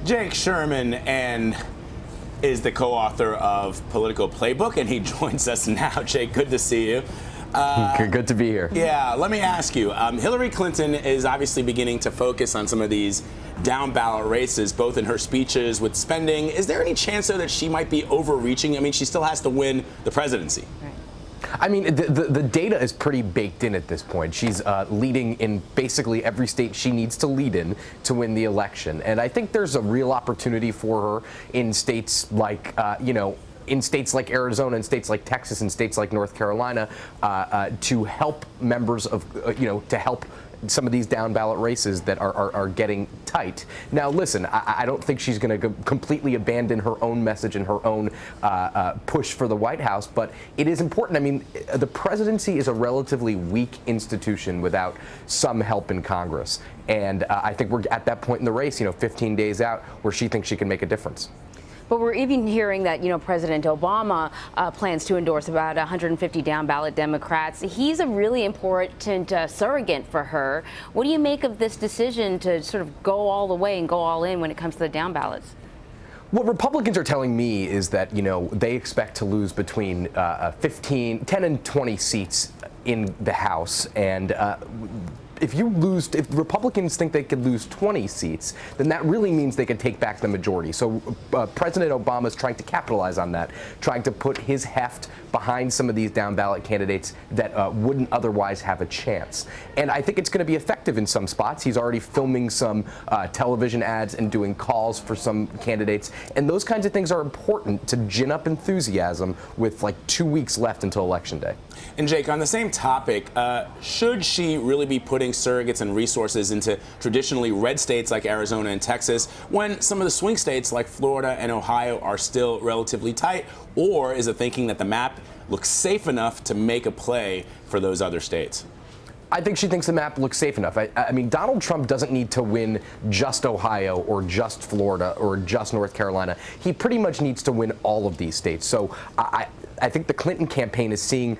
Jake Sherman is the co-author of Politico Playbook, and he joins us now. Jake, good to see you. Good to be here. Yeah, let me ask you. Hillary Clinton is obviously beginning to focus on some of these down-ballot races, both in her speeches with spending. Is there any chance, though, that she might be overreaching? I mean, she still has to win the presidency. Right. I mean, the data is pretty baked in at this point. She's leading in basically every state she needs to lead in to win the election. And I think there's a real opportunity for her in states like, in states like Arizona and states like Texas and states like North Carolina to help members of, to help some of these down-ballot races that are getting tight. Now, listen, I don't think she's going to completely abandon her own message and her own push for the White House, but it is important. I mean, the presidency is a relatively weak institution without some help in Congress. And I think we're at that point in the race, 15 days out, where she thinks she can make a difference. But we're even hearing that, President Obama plans to endorse about 150 down-ballot Democrats. He's a really important surrogate for her. What do you make of this decision to sort of go all the way and go all in when it comes to the down-ballots? What Republicans are telling me is that, they expect to lose between 10 and 20 seats in the House. And if Republicans think they could lose 20 seats, then that really means they could take back the majority. So President Obama is trying to capitalize on that, trying to put his heft behind some of these down-ballot candidates that wouldn't otherwise have a chance. And I think it's going to be effective in some spots. He's already filming some television ads and doing calls for some candidates. And those kinds of things are important to gin up enthusiasm with like 2 weeks left until Election Day. And Jake, on the same topic, should she really be putting surrogates and resources into traditionally red states like Arizona and Texas when some of the swing states like Florida and Ohio are still relatively tight? Or is it thinking that the map looks safe enough to make a play for those other states? I think she thinks the map looks safe enough. I mean, Donald Trump doesn't need to win just Ohio or just Florida or just North Carolina. He pretty much needs to win all of these states. So I think the Clinton campaign is seeing,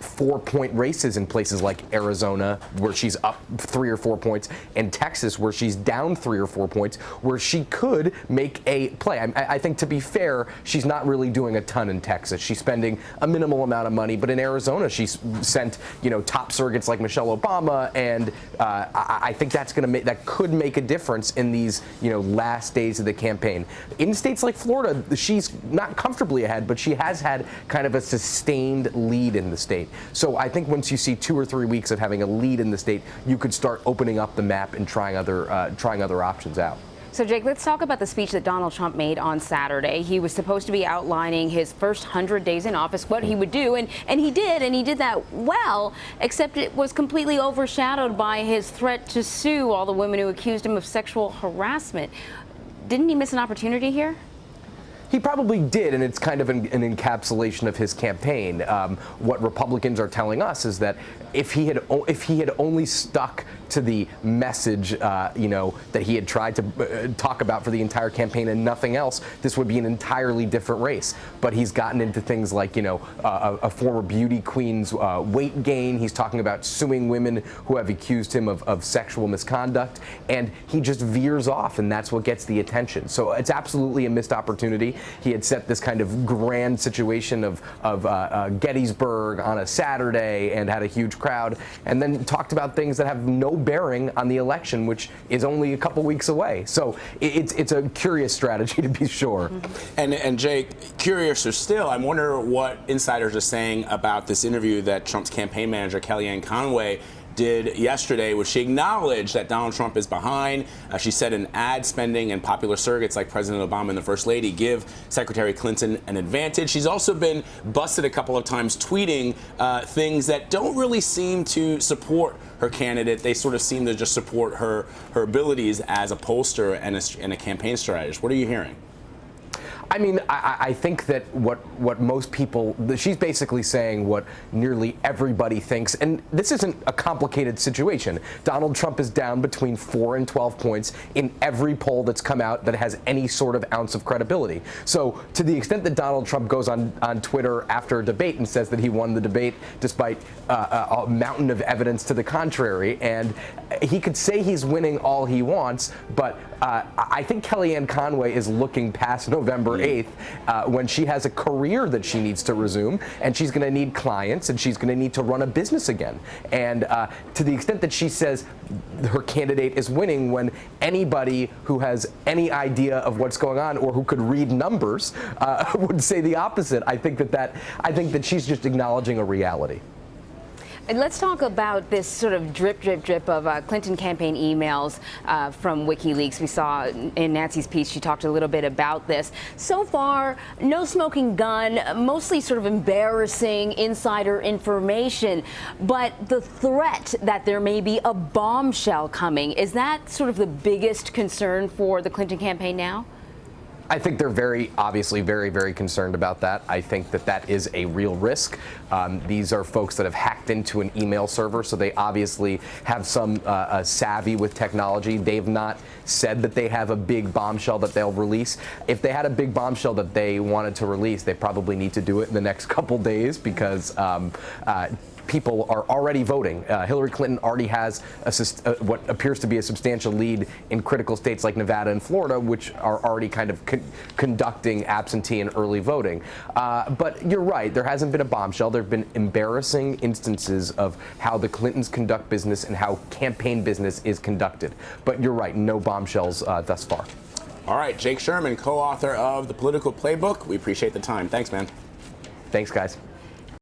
4-point races in places like Arizona, where she's up 3 or 4 points, and Texas, where she's down 3 or 4 points, where she could make a play. I think, to be fair, she's not really doing a ton in Texas. She's spending a minimal amount of money, but in Arizona, she's sent, top surrogates like Michelle Obama, and I think that could make a difference in these, last days of the campaign. In states like Florida, she's not comfortably ahead, but she has had kind of a sustained lead in the state. So I think once you see 2 or 3 weeks of having a lead in the state, you could start opening up the map and trying other options out. So, Jake, let's talk about the speech that Donald Trump made on Saturday. He was supposed to be outlining his first 100 days in office, what he would do, and he did that well, except it was completely overshadowed by his threat to sue all the women who accused him of sexual harassment. Didn't he miss an opportunity here? He probably did, and it's kind of an encapsulation of his campaign. What Republicans are telling us is that if he had only stuck to the message, that he had tried to talk about for the entire campaign and nothing else, this would be an entirely different race. But he's gotten into things like, a former beauty queen's weight gain. He's talking about suing women who have accused him of sexual misconduct, and he just veers off, and that's what gets the attention. So it's absolutely a missed opportunity. He had set this kind of grand situation of Gettysburg on a Saturday and had a huge crowd, and then talked about things that have no bearing on the election, which is only a couple weeks away. So it's a curious strategy, to be sure. Mm-hmm. And Jake, curiouser still, I wonder what insiders are saying about this interview that Trump's campaign manager, Kellyanne Conway, did yesterday, which she acknowledged that Donald Trump is behind. She said an ad spending and popular surrogates like President Obama and the First Lady give Secretary Clinton an advantage. She's also been busted a couple of times tweeting things that don't really seem to support her candidate. They sort of seem to just support her abilities as a pollster and a campaign strategist. What are you hearing? I mean, I think that what most people, she's basically saying what nearly everybody thinks, and this isn't a complicated situation. Donald Trump is down between 4 and 12 points in every poll that's come out that has any sort of ounce of credibility. So to the extent that Donald Trump goes on Twitter after a debate and says that he won the debate despite a mountain of evidence to the contrary, and he could say he's winning all he wants, but I think Kellyanne Conway is looking past November 8th when she has a career that she needs to resume, and she's going to need clients, and she's going to need to run a business again. And to the extent that she says her candidate is winning, when anybody who has any idea of what's going on or who could read numbers would say the opposite. I think that she's just acknowledging a reality. And let's talk about this sort of drip of Clinton campaign emails from WikiLeaks. We saw in Nancy's piece, she talked a little bit about this. So far, no smoking gun, mostly sort of embarrassing insider information. But the threat that there may be a bombshell coming, is that sort of the biggest concern for the Clinton campaign now? I think they're obviously very concerned about that. I think that is a real risk. These are folks that have hacked into an email server, so they obviously have some savvy with technology. They've not said that they have a big bombshell that they'll release. If they had a big bombshell that they wanted to release, they probably need to do it in the next couple days, because people are already voting. Hillary Clinton already has what appears to be a substantial lead in critical states like Nevada and Florida, which are already kind of conducting absentee and early voting. But you're right, there hasn't been a bombshell. There have been embarrassing instances of how the Clintons conduct business and how campaign business is conducted. But you're right, no bombshells thus far. All right, Jake Sherman, co-author of the Politico Playbook. We appreciate the time. Thanks, man. Thanks, guys.